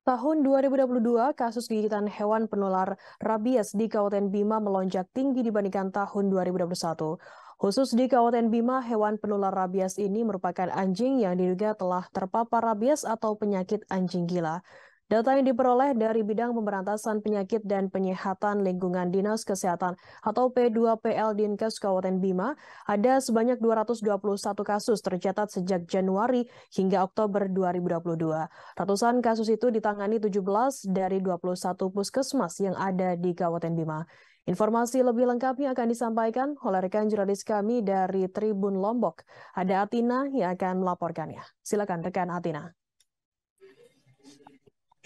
Tahun 2022, kasus gigitan hewan penular rabies di Kabupaten Bima melonjak tinggi dibandingkan tahun 2021. Khusus di Kabupaten Bima, hewan penular rabies ini merupakan anjing yang diduga telah terpapar rabies atau penyakit anjing gila. Data yang diperoleh dari Bidang Pemberantasan Penyakit dan Penyihatan Lingkungan Dinas Kesehatan atau P2PL Dinkes Kabupaten Bima, ada sebanyak 221 kasus tercatat sejak Januari hingga Oktober 2022. Ratusan kasus itu ditangani 17 dari 21 puskesmas yang ada di Kabupaten Bima. Informasi lebih lengkapnya akan disampaikan oleh rekan jurnalis kami dari Tribun Lombok. Ada Atina yang akan melaporkannya. Silakan rekan Atina.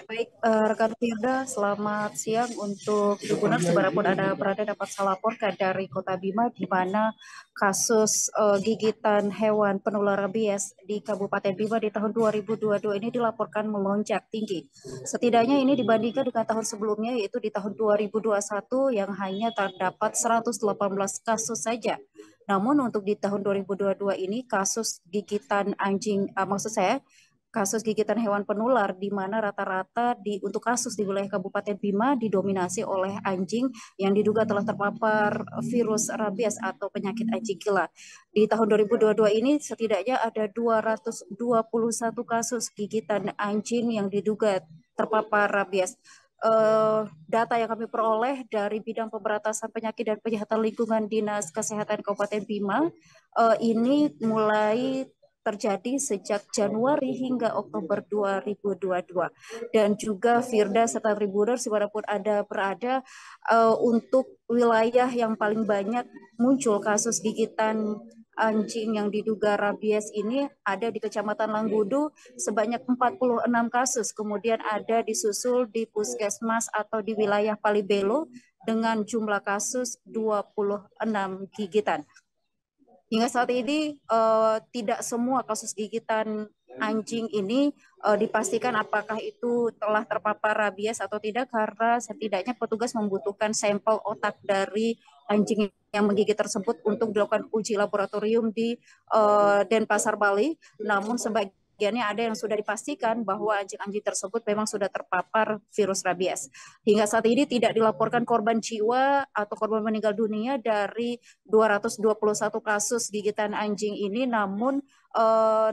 Baik, rekan Firda, selamat siang untuk Tribuners dimanapun Anda berada dapat saya laporkan dari Kota Bima di mana kasus gigitan hewan penular rabies di Kabupaten Bima di tahun 2022 ini dilaporkan melonjak tinggi. Setidaknya ini dibandingkan dengan tahun sebelumnya yaitu di tahun 2021 yang hanya terdapat 118 kasus saja. Namun untuk di tahun 2022 ini kasus gigitan anjing, kasus gigitan hewan penular di mana rata-rata untuk kasus di wilayah Kabupaten Bima didominasi oleh anjing yang diduga telah terpapar virus rabies atau penyakit anjing gila. Di tahun 2022 ini setidaknya ada 221 kasus gigitan anjing yang diduga terpapar rabies. Data yang kami peroleh dari Bidang Pemberantasan Penyakit dan Penyihatan Lingkungan Dinas Kesehatan Kabupaten Bima ini mulai terjadi sejak Januari hingga Oktober 2022. Dan juga Firda serta Tribuners dimanapun Anda berada, untuk wilayah yang paling banyak muncul kasus gigitan anjing yang diduga rabies ini ada di Kecamatan Langgudu sebanyak 46 kasus, kemudian ada disusul di Puskesmas atau di wilayah Palibelo dengan jumlah kasus 26 gigitan. Hingga saat ini tidak semua kasus gigitan anjing ini dipastikan apakah itu telah terpapar rabies atau tidak karena setidaknya petugas membutuhkan sampel otak dari anjing yang menggigit tersebut untuk dilakukan uji laboratorium di Denpasar, Bali. Namun sebagiannya ada yang sudah dipastikan bahwa anjing-anjing tersebut memang sudah terpapar virus rabies. Hingga saat ini tidak dilaporkan korban jiwa atau korban meninggal dunia dari 221 kasus gigitan anjing ini, namun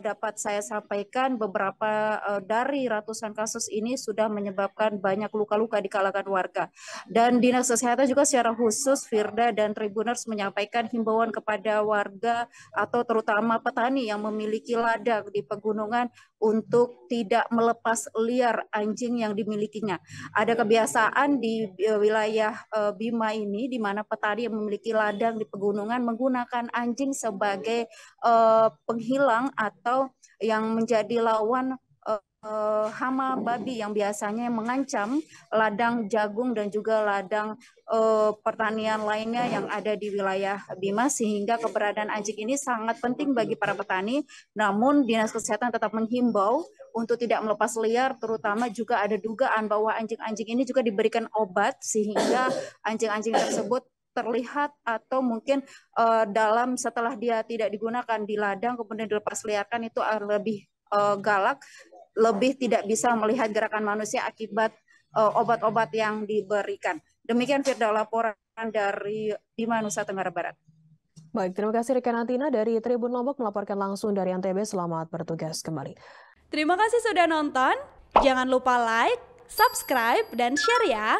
dapat saya sampaikan beberapa dari ratusan kasus ini sudah menyebabkan banyak luka-luka di kalangan warga. Dan Dinas Kesehatan juga secara khusus Firda dan Tribuners menyampaikan himbauan kepada warga atau terutama petani yang memiliki ladang di pegunungan untuk tidak melepas liar anjing yang dimilikinya. Ada kebiasaan di wilayah Bima ini di mana petani yang memiliki ladang di pegunungan menggunakan anjing sebagai penghilang atau yang menjadi lawan hama babi yang biasanya mengancam ladang jagung dan juga ladang pertanian lainnya yang ada di wilayah Bima, sehingga keberadaan anjing ini sangat penting bagi para petani. Namun Dinas Kesehatan tetap menghimbau untuk tidak melepas liar, terutama juga ada dugaan bahwa anjing-anjing ini juga diberikan obat sehingga anjing-anjing tersebut terlihat atau mungkin dalam setelah dia tidak digunakan di ladang kemudian dilepas liarkan itu lebih galak, lebih tidak bisa melihat gerakan manusia akibat obat-obat yang diberikan. Demikian Firda laporan dari Bima, Nusa Tenggara Barat. Baik, terima kasih rekan Atina dari Tribun Lombok melaporkan langsung dari NTB. Selamat bertugas kembali. Terima kasih sudah nonton. Jangan lupa like, subscribe, dan share ya.